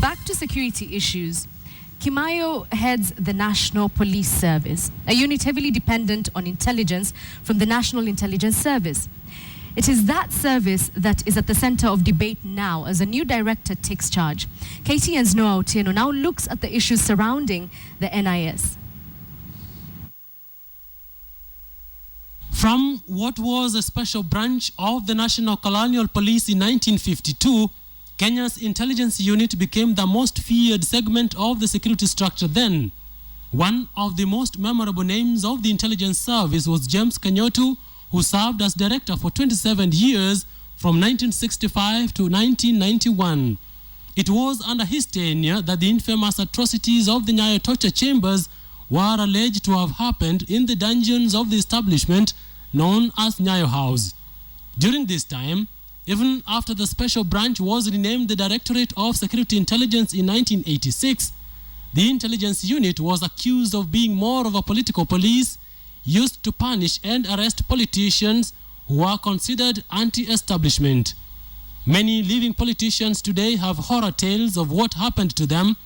Back to security issues. Kimaiyo heads the National Police Service, a unit heavily dependent on intelligence from the National Intelligence Service. It is that service that is at the center of debate now as a new director takes charge. KTN'S Noah Otieno now looks at the issues surrounding the NIS. From what was a special branch of the National Colonial Police in 1952, Kenya's intelligence unit became the most feared segment of the security structure then. One of the most memorable names of the intelligence service was James Kenyotu, who served as director for 27 years from 1965 to 1991. It was under his tenure that the infamous atrocities of the Nyayo torture chambers were alleged to have happened in the dungeons of the establishment known as Nyayo House. During this time, even after the special branch was renamed the Directorate of Security Intelligence in 1986, the intelligence unit was accused of being more of a political police used to punish and arrest politicians who are considered anti-establishment. Many living politicians today have horror tales of what happened to them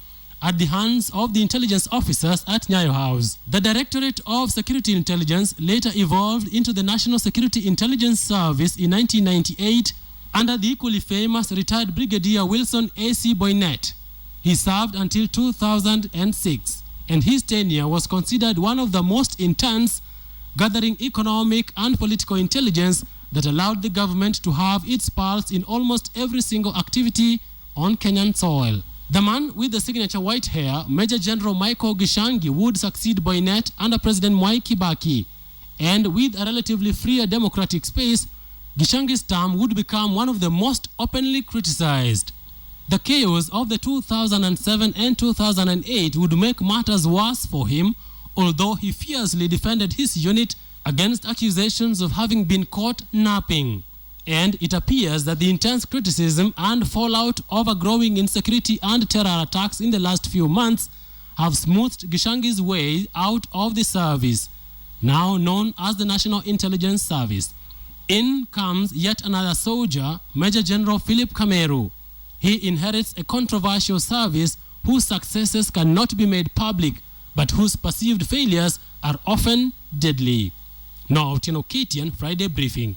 at the hands of the intelligence officers at Nyayo House. The Directorate of Security Intelligence later evolved into the National Security Intelligence Service in 1998 under the equally famous retired Brigadier Wilson A.C. Boynet. He served until 2006, and his tenure was considered one of the most intense, gathering economic and political intelligence that allowed the government to have its pulse in almost every single activity on Kenyan soil. The man with the signature white hair, Major General Michael Gishangi, would succeed Boynet under President Mwai Kibaki, and with a relatively freer democratic space, Gishangi's term would become one of the most openly criticized. The chaos of the 2007 and 2008 would make matters worse for him, although he fiercely defended his unit against accusations of having been caught napping. And it appears that the intense criticism and fallout over growing insecurity and terror attacks in the last few months have smoothed Gishangi's way out of the service, now known as the National Intelligence Service. In comes yet another soldier, Major General Philip Kameru. He inherits a controversial service whose successes cannot be made public, but whose perceived failures are often deadly. Noah Otieno, KTN Friday Briefing.